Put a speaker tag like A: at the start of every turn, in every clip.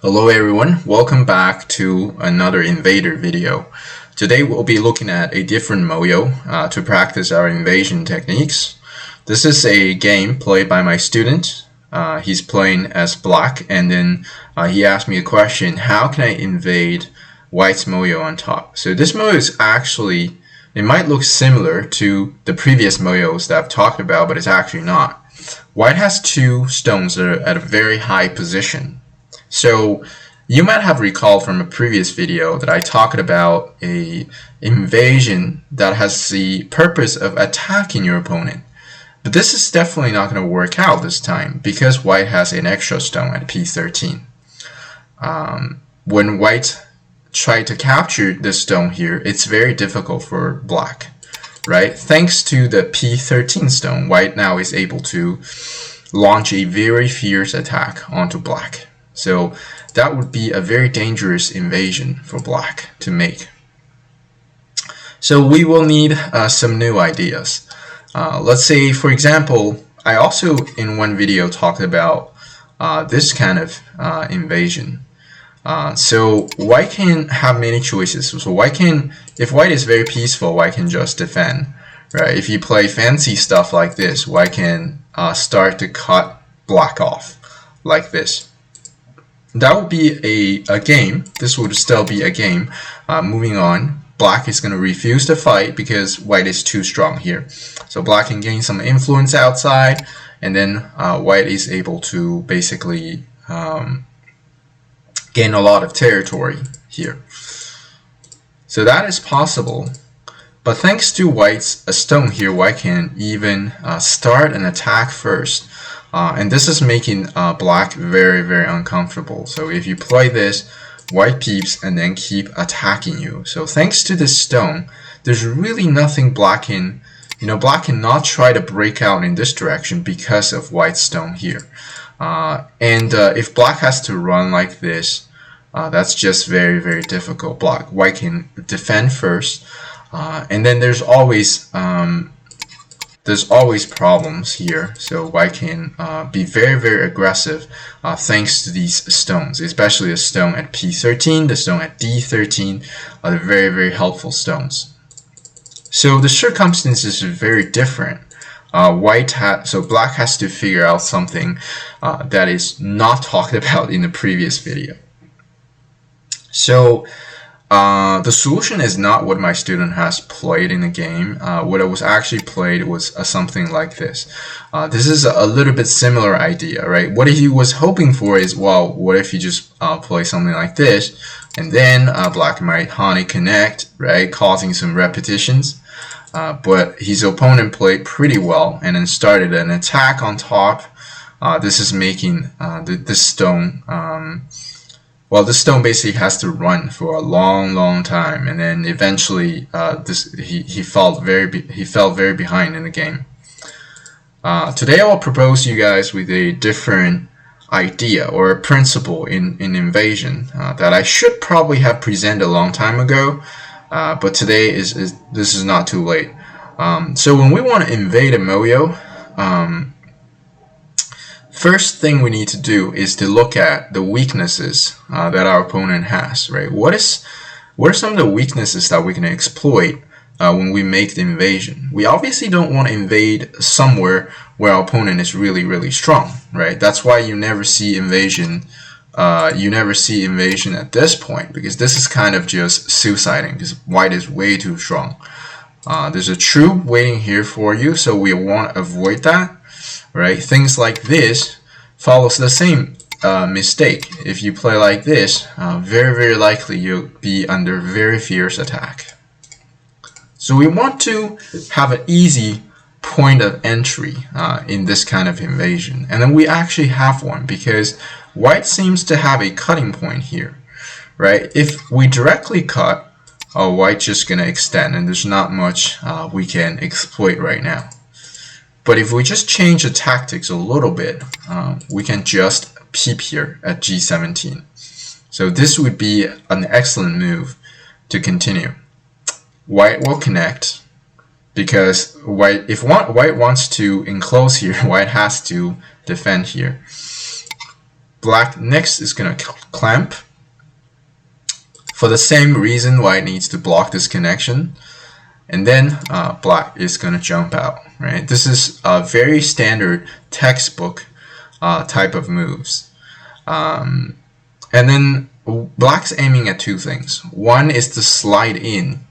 A: Hello everyone, welcome back to another Invader video. Today we'll be looking at a different moyo to practice our invasion techniques. This is a game played by my student. He's playing as black, and then he asked me a question: how can I invade white's moyo on top? So this moyo is actually, it might look similar to the previous moyos that I've talked about, but it's actually not. White has two stones that are at a very high position. So you might have recalled from a previous video that I talked about a invasion that has the purpose of attacking your opponent. But this is definitely not going to work out this time because white has an extra stone at p13. When white tried to capture this stone here, it's very difficult for black, right? Thanks to the p13 stone, white now is able to launch a very fierce attack onto black. So that would be a very dangerous invasion for black to make. So we will need some new ideas. Let's say, for example, I also in one video talked about this kind of invasion. So white can have many choices. So white can, if white is very peaceful, white can just defend, right? If you play fancy stuff like this, white can start to cut black off like this. That would be a game. This would still be a game. Moving on, black is going to refuse to fight because white is too strong here. So black can gain some influence outside, and then white is able to basically gain a lot of territory here. So that is possible. But thanks to white's stone here, white can even start an attack first. And this is making black very, very uncomfortable. So if you play this, white peeps and then keep attacking you. So thanks to this stone, there's really nothing black can, black cannot try to break out in this direction because of white's stone here. If black has to run like this, that's just very, very difficult. White can defend first, and then there's always problems here, so white can be very, very aggressive thanks to these stones, especially the stone at p13, the stone at d13 are the very, very helpful stones. So the circumstances are very different. So black has to figure out something that is not talked about in the previous video. So the solution is not what my student has played in the game. What it was actually played was something like this. This is a little bit similar idea, right? What he was hoping for is, well, what if you just play something like this, and then black might honey connect, right, causing some repetitions. But his opponent played pretty well and then started an attack on top. This is making this stone. Well, this stone basically has to run for a long, long time, and then eventually he fell very behind in the game. Today I will propose you guys with a different idea or a principle in invasion that I should probably have presented a long time ago, but today this is not too late. So when we want to invade a moyo, first thing we need to do is to look at the weaknesses that our opponent has, right? What are some of the weaknesses that we can exploit when we make the invasion? We obviously don't want to invade somewhere where our opponent is really, really strong, right? That's why you never see invasion. You never see invasion at this point, because this is kind of just suiciding because white is way too strong. There's a troop waiting here for you, so we want to avoid that. Right, things like this follows the same mistake. If you play like this, very, very likely you'll be under very fierce attack. So we want to have an easy point of entry in this kind of invasion, and then we actually have one because white seems to have a cutting point here, right? If we directly cut, white's just gonna extend, and there's not much we can exploit right now. But if we just change the tactics a little bit, we can just peep here at g17. So this would be an excellent move to continue. White will connect because if white wants to enclose here, white has to defend here. Black next is going to clamp. For the same reason, white needs to block this connection. And then black is going to jump out, right? This is a very standard textbook type of moves. And then black's aiming at two things. One is to slide in,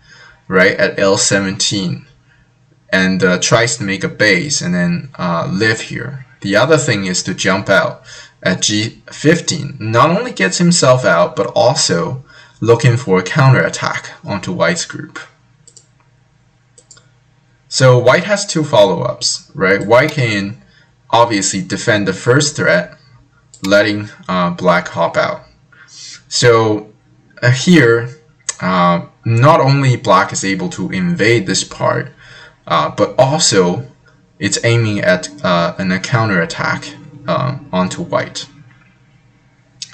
A: right, at L17 and tries to make a base and then live here. The other thing is to jump out at G15. Not only gets himself out, but also looking for a counterattack onto white's group. So white has two follow-ups, right? White can obviously defend the first threat, letting black hop out. So here, not only black is able to invade this part, but also it's aiming at a counterattack onto white.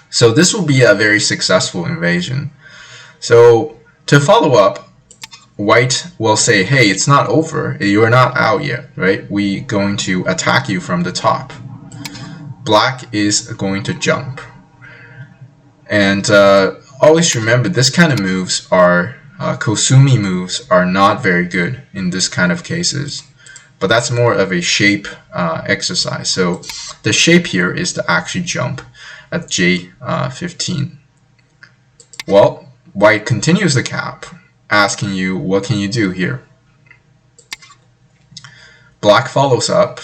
A: So this will be a very successful invasion. So to follow up, white will say, hey, it's not over. You're not out yet, right? We're going to attack you from the top. Black is going to jump. And always remember, this kind of moves are, Kosumi moves are not very good in this kind of cases. But that's more of a shape exercise. So the shape here is to actually jump at J15. Well, white continues the cap, asking you, what can you do here? Black follows up,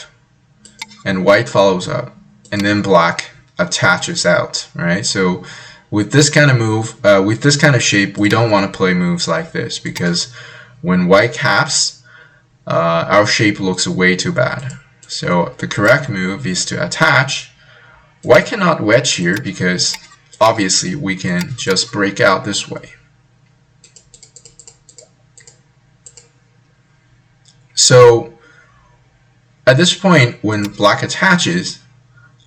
A: and white follows up, and then black attaches out, right? So with this kind of move, with this kind of shape, we don't want to play moves like this, because when white caps, our shape looks way too bad. So the correct move is to attach. White cannot wedge here because obviously we can just break out this way. So at this point, when black attaches,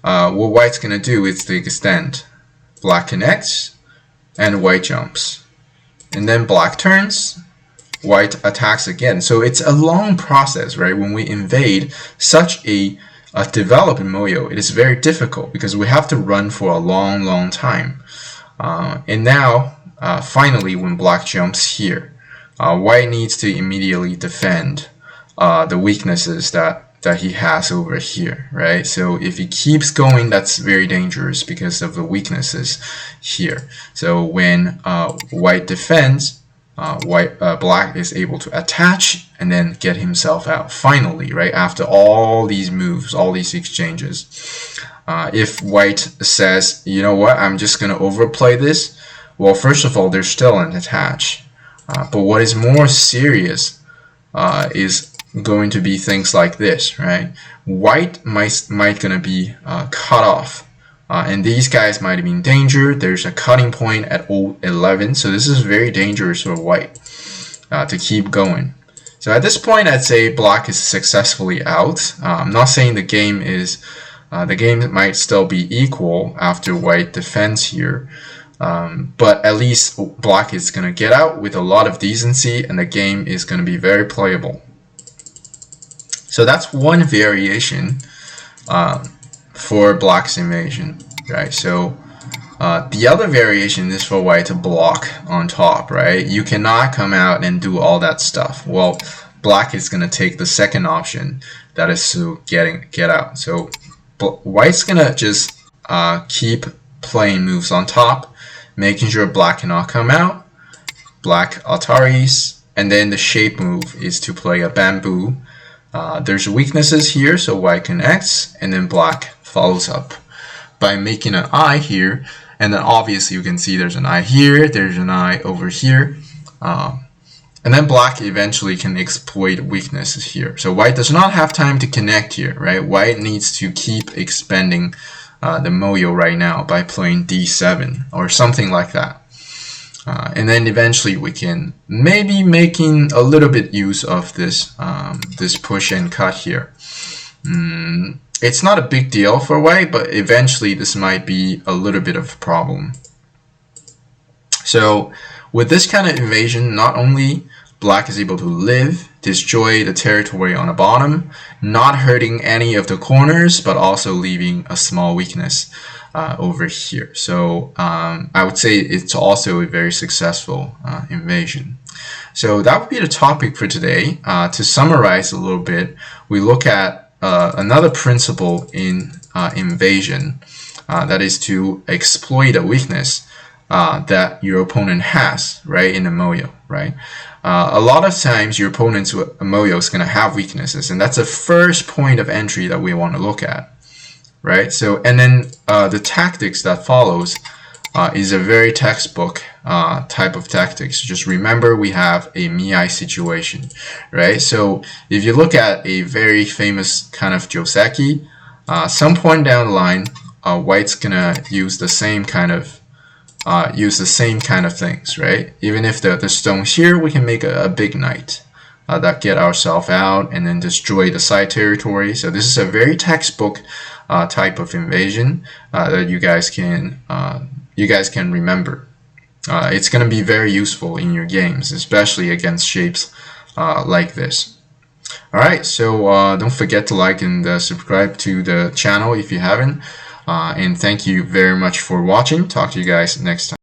A: what white's going to do is to extend. Black connects, and white jumps. And then black turns, white attacks again. So it's a long process, right? When we invade such a developed moyo, it is very difficult because we have to run for a long time. And now, finally, when black jumps here, white needs to immediately defend the weaknesses that he has over here, right? So if he keeps going, that's very dangerous because of the weaknesses here. So when white defends, black is able to attach and then get himself out finally, right? After all these moves, all these exchanges. If white says, you know what, I'm just going to overplay this, well, first of all, there's still an attach. But what is more serious is going to be things like this, right? White might gonna be cut off, and these guys might be in danger. There's a cutting point at 11, so this is very dangerous for white to keep going. So at this point, I'd say black is successfully out. I'm not saying the game is, the game might still be equal after white defends here. But at least black is gonna get out with a lot of decency, and the game is gonna be very playable. So that's one variation for black's invasion, right? So the other variation is for white to block on top, right? You cannot come out and do all that stuff. Well, black is going to take the second option, that is to get out. So white's going to just keep playing moves on top, making sure black cannot come out. Black Ataris, and then the shape move is to play a bamboo. There's weaknesses here, so white connects, and then black follows up by making an eye here, and then obviously you can see there's an eye here, there's an eye over here, and then black eventually can exploit weaknesses here. So white does not have time to connect here, right? White needs to keep expanding the moyo right now by playing d7 or something like that. And then eventually we can maybe making a little bit use of this this push and cut here. It's not a big deal for white, but eventually this might be a little bit of a problem. So with this kind of invasion, not only black is able to live, destroy the territory on the bottom, not hurting any of the corners, but also leaving a small weakness over here. So I would say it's also a very successful invasion. So that would be the topic for today. To summarize a little bit, we look at another principle in invasion, that is to exploit a weakness that your opponent has, right, in the moyo, right? A lot of times your opponent's moyo is going to have weaknesses, and that's the first point of entry that we want to look at, right? So, and then the tactics that follows is a very textbook type of tactics. Just remember we have a miai situation, right? So if you look at a very famous kind of joseki, some point down the line, white's gonna use the same kind of things, right? Even if the stones here, we can make a big knight that get ourselves out and then destroy the side territory. So this is a very textbook type of invasion that you guys can remember. It's going to be very useful in your games, especially against shapes like this. Alright, so don't forget to like and subscribe to the channel if you haven't. And thank you very much for watching. Talk to you guys next time.